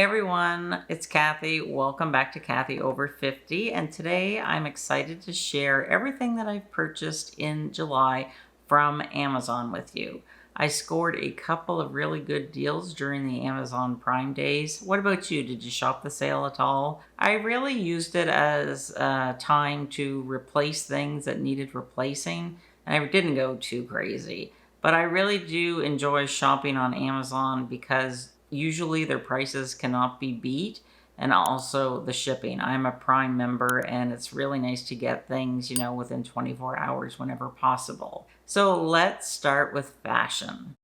Hey everyone, it's Kathy. Welcome back to Kathy Over 50. And today I'm excited to share everything that I've purchased in July from Amazon with you. I scored a couple of really good deals during the Amazon Prime days. What about you? Did you shop the sale at all? I really used it as time to replace things that needed replacing, and I didn't go too crazy. But I really do enjoy shopping on Amazon because usually their prices cannot be beat, and also the shipping. I'm a Prime member and it's really nice to get things, within 24 hours whenever possible. So let's start with fashion.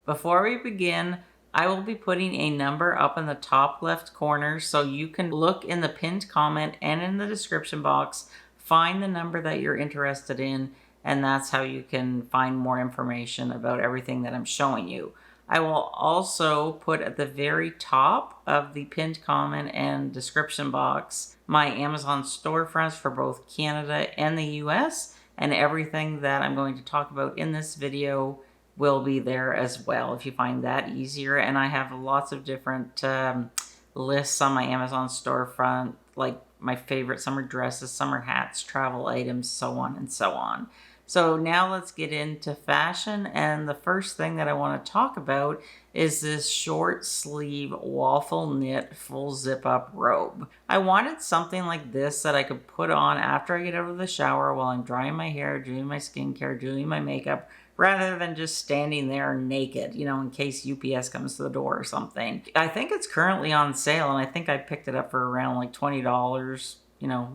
Before we begin, I will be putting a number up in the top left corner so you can look in the pinned comment and in the description box, find the number that you're interested in, and that's how you can find more information about everything that I'm showing you. I will also put at the very top of the pinned comment and description box my Amazon storefronts for both Canada and the US, and everything that I'm going to talk about in this video will be there as well if you find that easier. And I have lots of different lists on my Amazon storefront, like my favorite summer dresses, summer hats, travel items, so on and so on. So now let's get into fashion, and the first thing that I want to talk about is this short sleeve waffle knit full zip up robe. I wanted something like this that I could put on after I get out of the shower while I'm drying my hair, doing my skincare, doing my makeup, rather than just standing there naked, in case UPS comes to the door or something. I think it's currently on sale, and I think I picked it up for around like $20.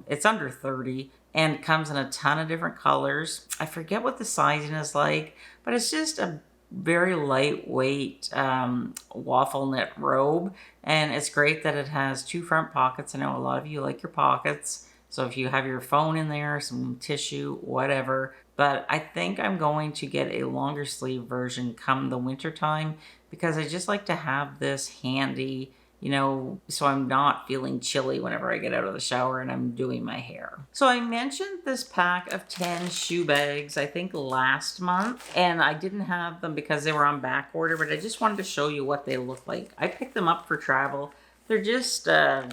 It's under 30, and comes in a ton of different colors. I forget what the sizing is like, but it's just a very lightweight waffle knit robe. And it's great that it has two front pockets. I know a lot of you like your pockets, so if you have your phone in there, some tissue, whatever. But I think I'm going to get a longer sleeve version come the winter time, because I just like to have this handy, so I'm not feeling chilly whenever I get out of the shower and I'm doing my hair. So I mentioned this pack of 10 shoe bags, I think last month, and I didn't have them because they were on back order, but I just wanted to show you what they look like. I picked them up for travel. They're just a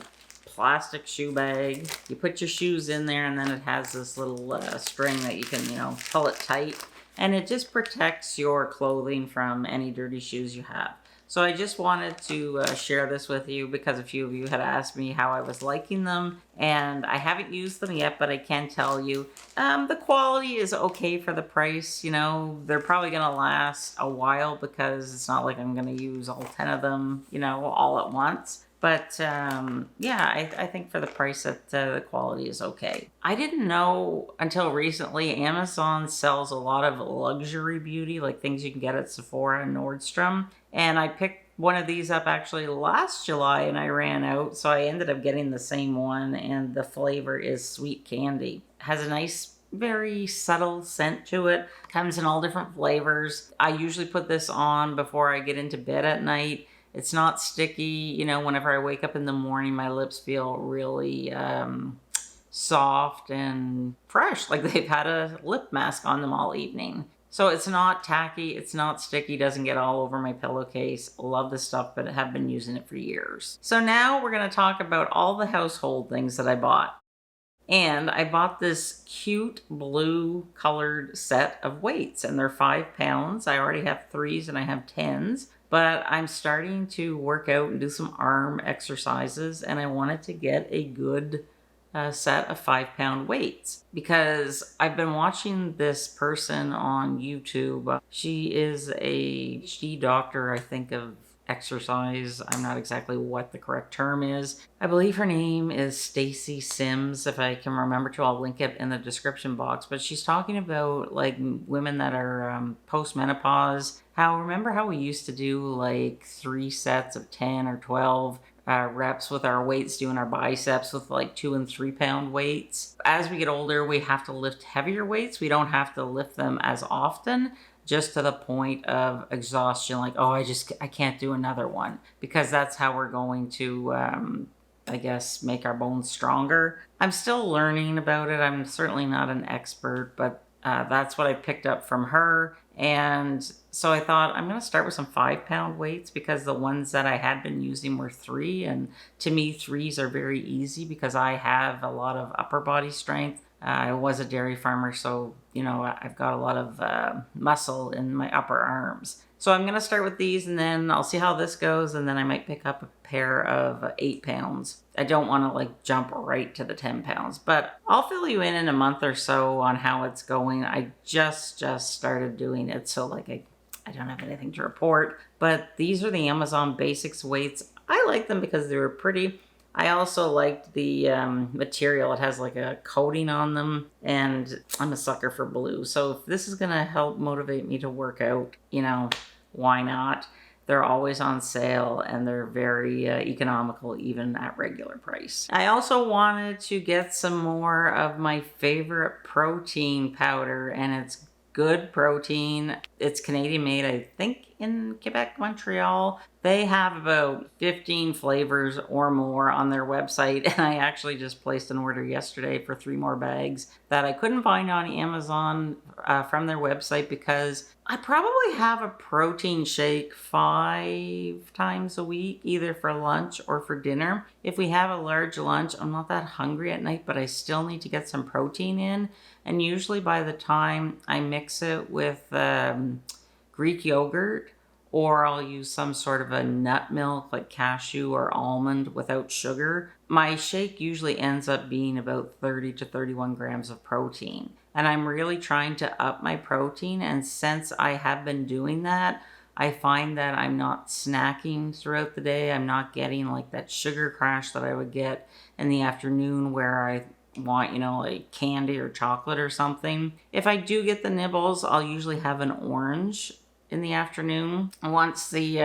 plastic shoe bag. You put your shoes in there, and then it has this little string that you can, pull it tight, and it just protects your clothing from any dirty shoes you have. So I just wanted to share this with you because a few of you had asked me how I was liking them, and I haven't used them yet, but I can tell you the quality is okay for the price. They're probably going to last a while because it's not like I'm going to use all 10 of them, all at once. But yeah, I think for the price that the quality is okay. I didn't know until recently Amazon sells a lot of luxury beauty, like things you can get at Sephora and Nordstrom. And I picked one of these up actually last July and I ran out. So I ended up getting the same one, and the flavor is sweet candy. It has a nice, very subtle scent to it. Comes in all different flavors. I usually put this on before I get into bed at night. It's not sticky. Whenever I wake up in the morning, my lips feel really soft and fresh, like they've had a lip mask on them all evening. So it's not tacky, it's not sticky, doesn't get all over my pillowcase. Love this stuff, but I have been using it for years. So now we're going to talk about all the household things that I bought. And I bought this cute blue colored set of weights, and they're 5 pounds. I already have 3s and I have 10s. But I'm starting to work out and do some arm exercises, and I wanted to get a good set of 5-pound weights because I've been watching this person on YouTube. She is a PhD doctor, I think, of exercise. I'm not exactly what the correct term is. I believe her name is Stacy Sims. If I can remember to, I'll link it in the description box. But she's talking about like women that are post-menopause. Remember how we used to do like 3 sets of 10 or 12 reps with our weights, doing our biceps with like 2 and 3 pound weights. As we get older, we have to lift heavier weights. We don't have to lift them as often, just to the point of exhaustion, like, oh, I can't do another one, because that's how we're going to, I guess, make our bones stronger. I'm still learning about it. I'm certainly not an expert, but that's what I picked up from her. And so I thought I'm going to start with some 5-pound weights because the ones that I had been using were 3. And to me, 3s are very easy because I have a lot of upper body strength. I was a dairy farmer, so, I've got a lot of muscle in my upper arms. So I'm going to start with these, and then I'll see how this goes, and then I might pick up a pair of 8 pounds. I don't want to jump right to the 10 pounds, but I'll fill you in a month or so on how it's going. I just started doing it, so I don't have anything to report. But these are the Amazon Basics weights. I like them because they were pretty. I also liked the material. It has a coating on them, and I'm a sucker for blue. So if this is going to help motivate me to work out, why not? They're always on sale, and they're very economical, even at regular price. I also wanted to get some more of my favorite protein powder, and it's good protein. It's Canadian made, I think, in Quebec, Montreal. They have about 15 flavors or more on their website, and I actually just placed an order yesterday for 3 more bags that I couldn't find on Amazon from their website because I probably have a protein shake 5 times a week, either for lunch or for dinner. If we have a large lunch, I'm not that hungry at night, but I still need to get some protein in. And usually by the time I mix it with Greek yogurt, or I'll use some sort of a nut milk like cashew or almond without sugar, my shake usually ends up being about 30 to 31 grams of protein. And I'm really trying to up my protein, and since I have been doing that, I find that I'm not snacking throughout the day. I'm not getting that sugar crash that I would get in the afternoon where I want, candy or chocolate or something. If I do get the nibbles, I'll usually have an orange in the afternoon. Once the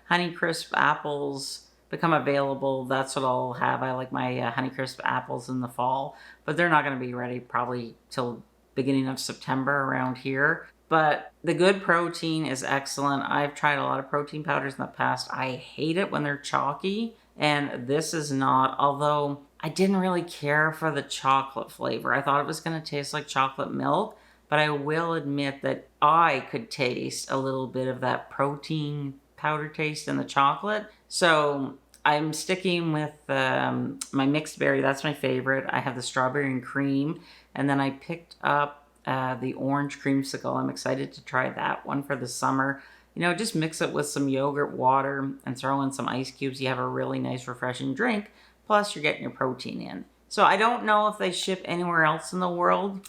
Honeycrisp apples become available, that's what I'll have. I like my Honeycrisp apples in the fall, but they're not going to be ready probably till beginning of September around here. But the good protein is excellent. I've tried a lot of protein powders in the past. I hate it when they're chalky, and this is not, although I didn't really care for the chocolate flavor. I thought it was going to taste like chocolate milk, but I will admit that I could taste a little bit of that protein powder taste in the chocolate. So I'm sticking with my mixed berry. That's my favorite. I have the strawberry and cream, and then I picked up the orange creamsicle. I'm excited to try that one for the summer. Just mix it with some yogurt, water, and throw in some ice cubes. You have a really nice, refreshing drink. Plus, you're getting your protein in. So I don't know if they ship anywhere else in the world.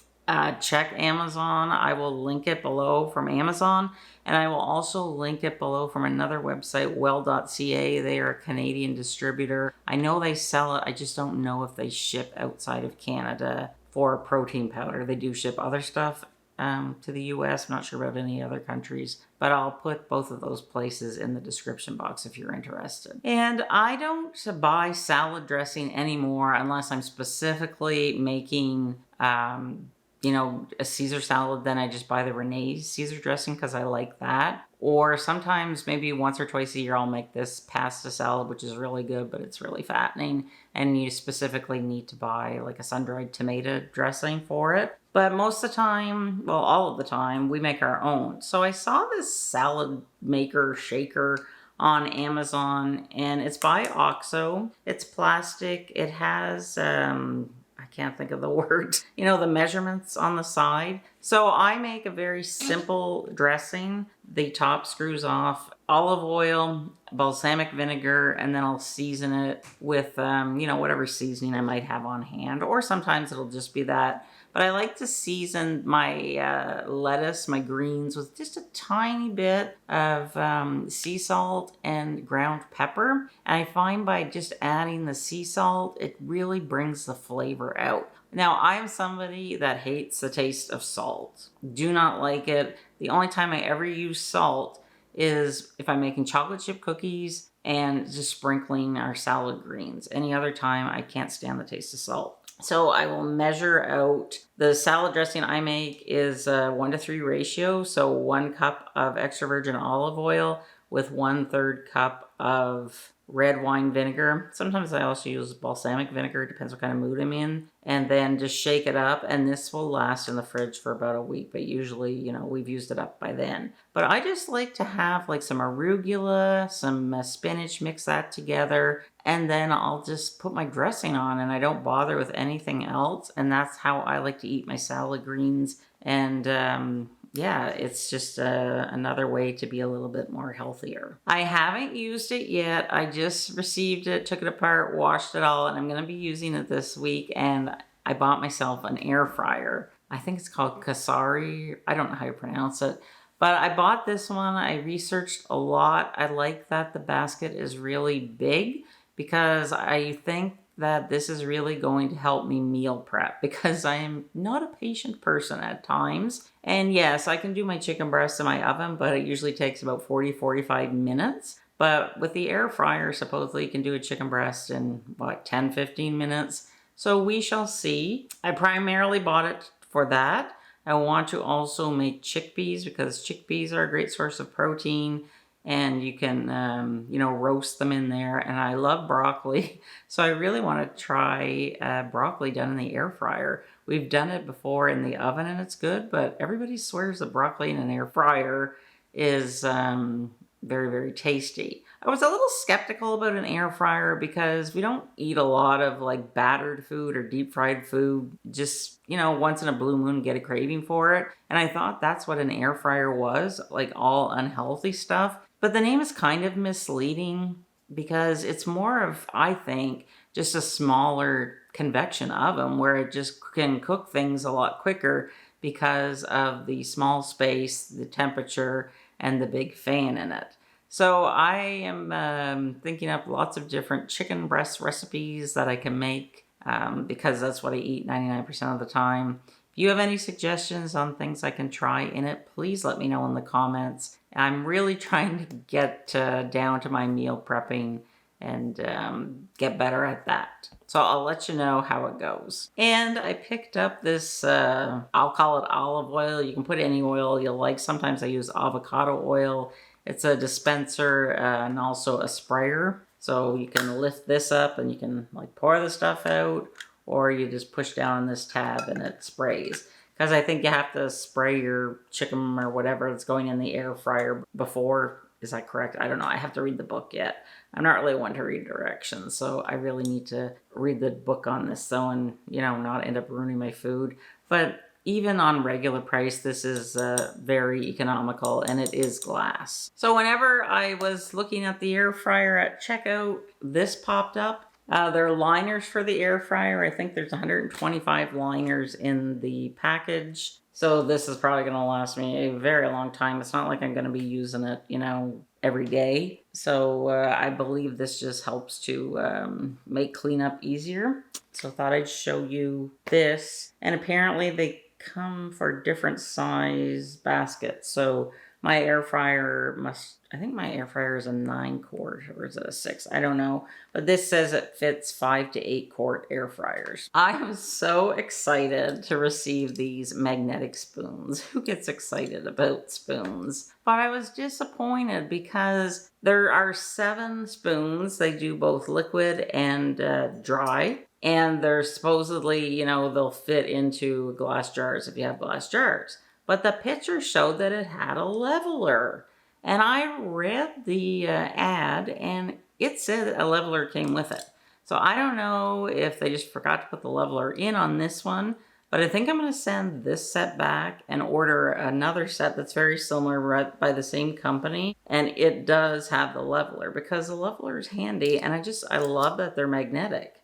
Check Amazon. I will link it below from Amazon. And I will also link it below from another website, well.ca. They are a Canadian distributor. I know they sell it. I just don't know if they ship outside of Canada for protein powder. They do ship other stuff to the US. I'm not sure about any other countries, but I'll put both of those places in the description box if you're interested. And I don't buy salad dressing anymore unless I'm specifically making a Caesar salad. Then I just buy the Renee Caesar dressing because I like that. Or sometimes maybe once or twice a year I'll make this pasta salad, which is really good, but it's really fattening. And you specifically need to buy a sun-dried tomato dressing for it. But most of the time, well, all of the time, we make our own. So I saw this salad maker shaker on Amazon, and it's by OXO. It's plastic. It has I can't think of the word, the measurements on the side. So I make a very simple dressing. The top screws off, olive oil, balsamic vinegar, and then I'll season it with, whatever seasoning I might have on hand. Or sometimes it'll just be that. But I like to season my lettuce, my greens, with just a tiny bit of sea salt and ground pepper. And I find by just adding the sea salt, it really brings the flavor out. Now, I am somebody that hates the taste of salt. Do not like it. The only time I ever use salt is if I'm making chocolate chip cookies and just sprinkling our salad greens. Any other time, I can't stand the taste of salt. So I will measure out. The salad dressing I make is a 1-to-3 ratio. So 1 cup of extra virgin olive oil with 1/3 cup of red wine vinegar. Sometimes I also use balsamic vinegar, depends what kind of mood I'm in. And then just shake it up, and this will last in the fridge for about a week, but usually, we've used it up by then. But I just like to have like some arugula, some spinach, mix that together, and then I'll just put my dressing on, and I don't bother with anything else. And that's how I like to eat my salad greens. And yeah, it's just another way to be a little bit more healthier. I haven't used it yet. I just received it, took it apart, washed it all, and I'm going to be using it this week. And I bought myself an air fryer. I think it's called Kasari. I don't know how you pronounce it. But I bought this one. I researched a lot. I like that the basket is really big because I think that this is really going to help me meal prep because I am not a patient person at times. And yes, I can do my chicken breasts in my oven, but it usually takes about 40-45 minutes. But with the air fryer, supposedly you can do a chicken breast in, 10-15 minutes. So we shall see. I primarily bought it for that. I want to also make chickpeas because chickpeas are a great source of protein. And you can, roast them in there. And I love broccoli. So I really want to try broccoli done in the air fryer. We've done it before in the oven and it's good, but everybody swears that broccoli in an air fryer is very, very tasty. I was a little skeptical about an air fryer because we don't eat a lot of like battered food or deep fried food. Just, once in a blue moon get a craving for it. And I thought that's what an air fryer was, like all unhealthy stuff. But the name is kind of misleading because it's more of, I think, just a smaller convection oven where it just can cook things a lot quicker because of the small space, the temperature, and the big fan in it. So I am thinking up lots of different chicken breast recipes that I can make because that's what I eat 99% of the time. If you have any suggestions on things I can try in it, please let me know in the comments. I'm really trying to get down to my meal prepping and get better at that. So I'll let you know how it goes. And I picked up this, I'll call it olive oil. You can put any oil you like. Sometimes I use avocado oil. It's a dispenser and also a sprayer. So you can lift this up and you can like pour the stuff out, or you just push down on this tab and it sprays. Because I think you have to spray your chicken or whatever that's going in the air fryer before. Is that correct? I don't know. I have to read the book yet. I'm not really one to read directions, so I really need to read the book on this though and, not end up ruining my food. But even on regular price, this is very economical and it is glass. So whenever I was looking at the air fryer at checkout, this popped up. There are liners for the air fryer. I think there's 125 liners in the package. So this is probably going to last me a very long time. It's not like I'm going to be using it, every day. So I believe this just helps to make cleanup easier. So I thought I'd show you this. And apparently they come for different size baskets. So my air fryer I think my air fryer is a 9-quart or is it a 6? I don't know. But this says it fits 5 to 8-quart air fryers. I am so excited to receive these magnetic spoons. Who gets excited about spoons? But I was disappointed because there are 7 spoons. They do both liquid and dry. And they're supposedly, they'll fit into glass jars if you have glass jars. But the picture showed that it had a leveler. And I read the ad and it said a leveler came with it. So I don't know if they just forgot to put the leveler in on this one. But I think I'm going to send this set back and order another set that's very similar by the same company. And it does have the leveler because the leveler is handy. And I love that they're magnetic.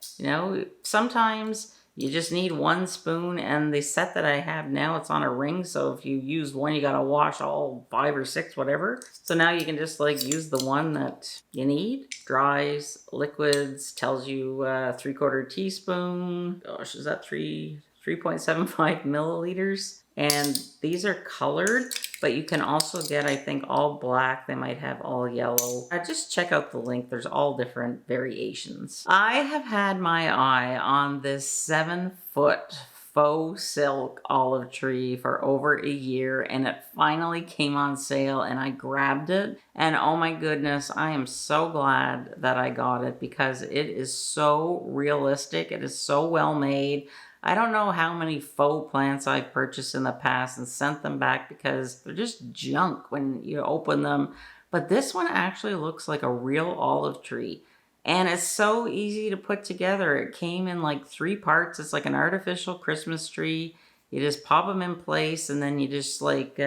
Sometimes you just need one spoon, and the set that I have now, it's on a ring. So if you use one, you got to wash all 5 or 6, whatever. So now you can just use the one that you need. Dries, liquids, tells you 3/4 teaspoon. Gosh, is that 3.75 milliliters? And these are colored, but you can also get, I think, all black. They might have all yellow. Just check out the link. There's all different variations. I have had my eye on this 7-foot faux silk olive tree for over a year, and it finally came on sale and I grabbed it. And oh my goodness, I am so glad that I got it because it is so realistic. It is so well made. I don't know how many faux plants I've purchased in the past and sent them back because they're just junk when you open them. But this one actually looks like a real olive tree. And it's so easy to put together. It came in like 3 parts. It's like an artificial Christmas tree. You just pop them in place and then you just like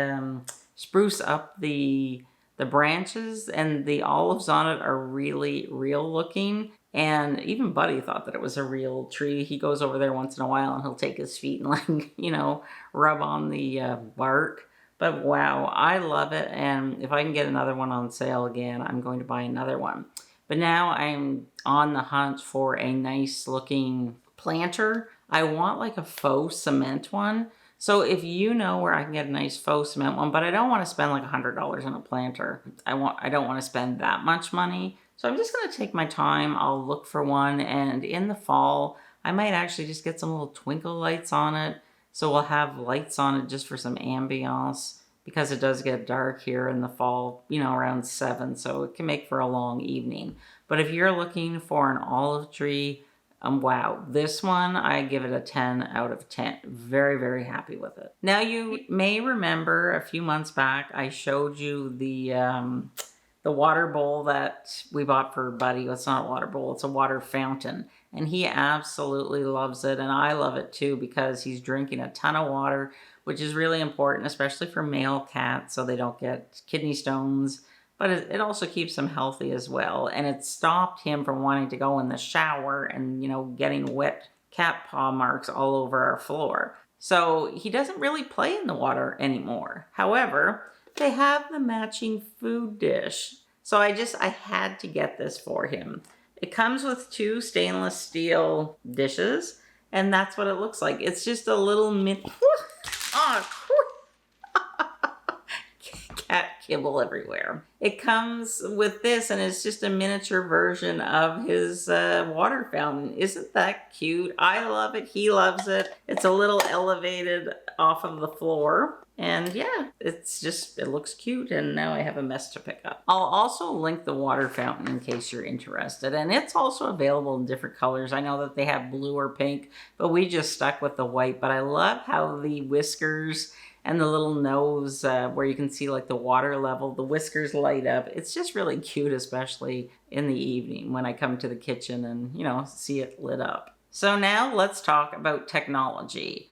spruce up the branches, and the olives on it are really real looking. And even Buddy thought that it was a real tree. He goes over there once in a while and he'll take his feet and like, rub on the bark. But wow, I love it. And if I can get another one on sale again, I'm going to buy another one. But now I'm on the hunt for a nice looking planter. I want like a faux cement one. So if you know where I can get a nice faux cement one, but I don't want to spend like $100 on a planter. I don't want to spend that much money. So I'm just going to take my time. I'll look for one, and in the fall, I might actually just get some little twinkle lights on it. So we'll have lights on it just for some ambiance, because it does get dark here in the fall, around 7, so it can make for a long evening. But if you're looking for an olive tree, wow, this one, I give it a 10 out of 10. Very, very happy with it. Now, you may remember a few months back, I showed you the water bowl that we bought for Buddy. It's not a water bowl, it's a water fountain. And he absolutely loves it, and I love it too, because he's drinking a ton of water, which is really important, especially for male cats, so they don't get kidney stones. But it also keeps them healthy as well. And it stopped him from wanting to go in the shower and, getting wet cat paw marks all over our floor. So he doesn't really play in the water anymore. However, they have the matching food dish. So I had to get this for him. It comes with 2 stainless steel dishes, and that's what it looks like. It's just a little mini... cat kibble everywhere. It comes with this, and it's just a miniature version of his water fountain. Isn't that cute? I love it. He loves it. It's a little elevated off of the floor. And yeah, it looks cute, and now I have a mess to pick up. I'll also link the water fountain in case you're interested. And it's also available in different colors. I know that they have blue or pink, but we just stuck with the white. But I love how the whiskers and the little nose where you can see like the water level, the whiskers light up. It's just really cute, especially in the evening when I come to the kitchen and, see it lit up. So now let's talk about technology.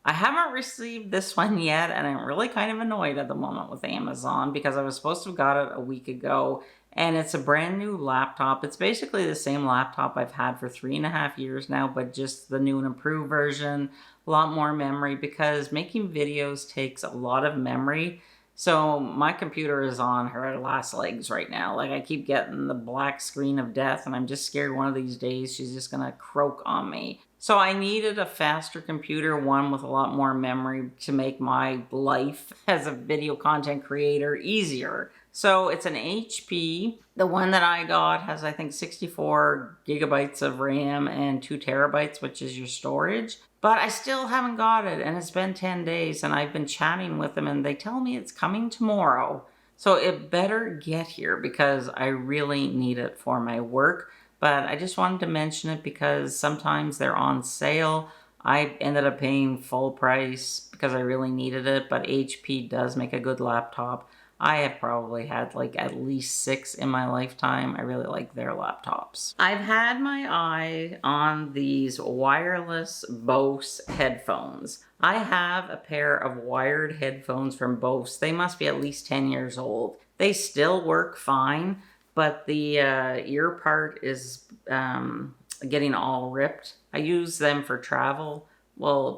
I haven't received this one yet, and I'm really kind of annoyed at the moment with Amazon because I was supposed to have got it a week ago, and it's a brand new laptop. It's basically the same laptop I've had for 3.5 years now, but just the new and improved version, a lot more memory, because making videos takes a lot of memory. So my computer is on her last legs right now. Like, I keep getting the black screen of death, and I'm just scared one of these days she's just gonna croak on me. So I needed a faster computer, one with a lot more memory, to make my life as a video content creator easier. So it's an HP. The one that I got has, I think, 64 gigabytes of RAM and 2 terabytes, which is your storage. But I still haven't got it, and it's been 10 days, and I've been chatting with them, and they tell me it's coming tomorrow. So it better get here because I really need it for my work. But I just wanted to mention it because sometimes they're on sale. I ended up paying full price because I really needed it, but HP does make a good laptop. I have probably had like at least 6 in my lifetime. I really like their laptops. I've had my eye on these wireless Bose headphones. I have a pair of wired headphones from Bose. They must be at least 10 years old. They still work fine, but the ear part is getting all ripped. I use them for travel,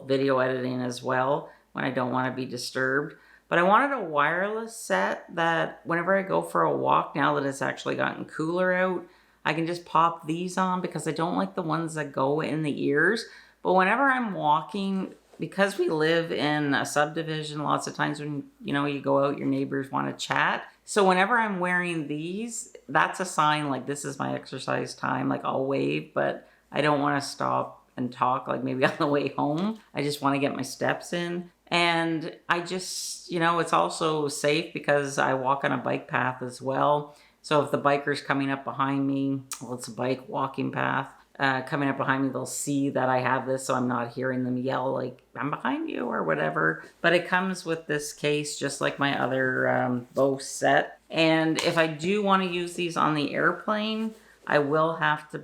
video editing as well, when I don't want to be disturbed. But I wanted a wireless set that whenever I go for a walk, now that it's actually gotten cooler out, I can just pop these on because I don't like the ones that go in the ears. But whenever I'm walking, because we live in a subdivision, lots of times when, you go out, your neighbors want to chat. So whenever I'm wearing these, that's a sign like this is my exercise time. Like, I'll wave, but I don't want to stop and talk, like maybe on the way home. I just want to get my steps in. And I just, it's also safe because I walk on a bike path as well. So if the biker's coming up behind me, well, it's a bike walking path. Coming up behind me, they'll see that I have this, so I'm not hearing them yell like, I'm behind you or whatever. But it comes with this case, just like my other Faux set. And if I do want to use these on the airplane, I will have to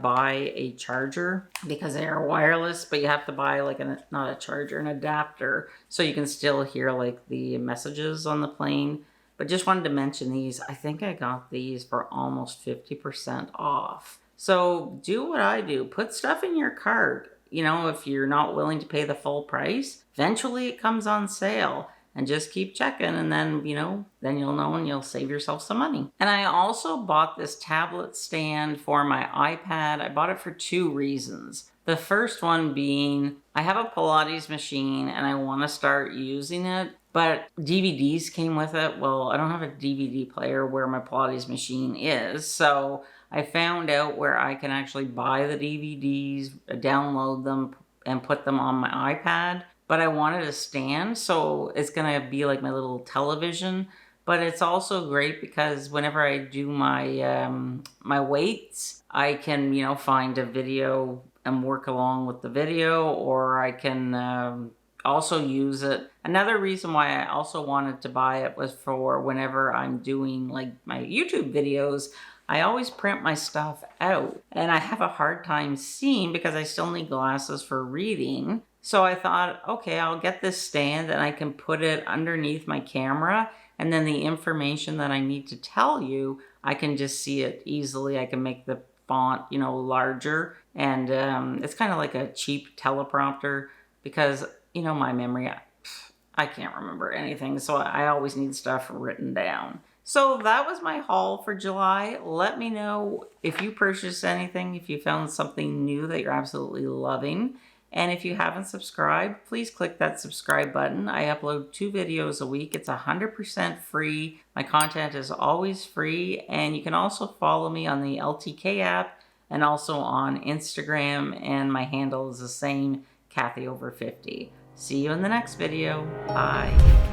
buy a charger because they are wireless, but you have to buy like not a charger, an adapter, so you can still hear like the messages on the plane. But just wanted to mention these. I think I got these for almost 50% off. So do what I do. Put stuff in your cart. If you're not willing to pay the full price, eventually it comes on sale. And just keep checking, and then, then you'll know and you'll save yourself some money. And I also bought this tablet stand for my iPad. I bought it for 2 reasons. The first one being, I have a Pilates machine and I want to start using it, but DVDs came with it. Well, I don't have a DVD player where my Pilates machine is, so I found out where I can actually buy the DVDs, download them, and put them on my iPad. But I wanted a stand, so it's gonna be like my little television. But it's also great because whenever I do my my weights, I can find a video and work along with the video, or I can also use it. Another reason why I also wanted to buy it was for whenever I'm doing like my YouTube videos. I always print my stuff out, and I have a hard time seeing because I still need glasses for reading. So I thought, okay, I'll get this stand and I can put it underneath my camera, and then the information that I need to tell you, I can just see it easily. I can make the font, larger, and it's kind of like a cheap teleprompter because, my memory, I can't remember anything, so I always need stuff written down. So that was my haul for July. Let me know if you purchased anything, if you found something new that you're absolutely loving. And if you haven't subscribed, please click that subscribe button. I upload 2 videos a week. It's 100% free. My content is always free. And you can also follow me on the LTK app and also on Instagram. And my handle is the same, Kathy over 50. See you in the next video. Bye.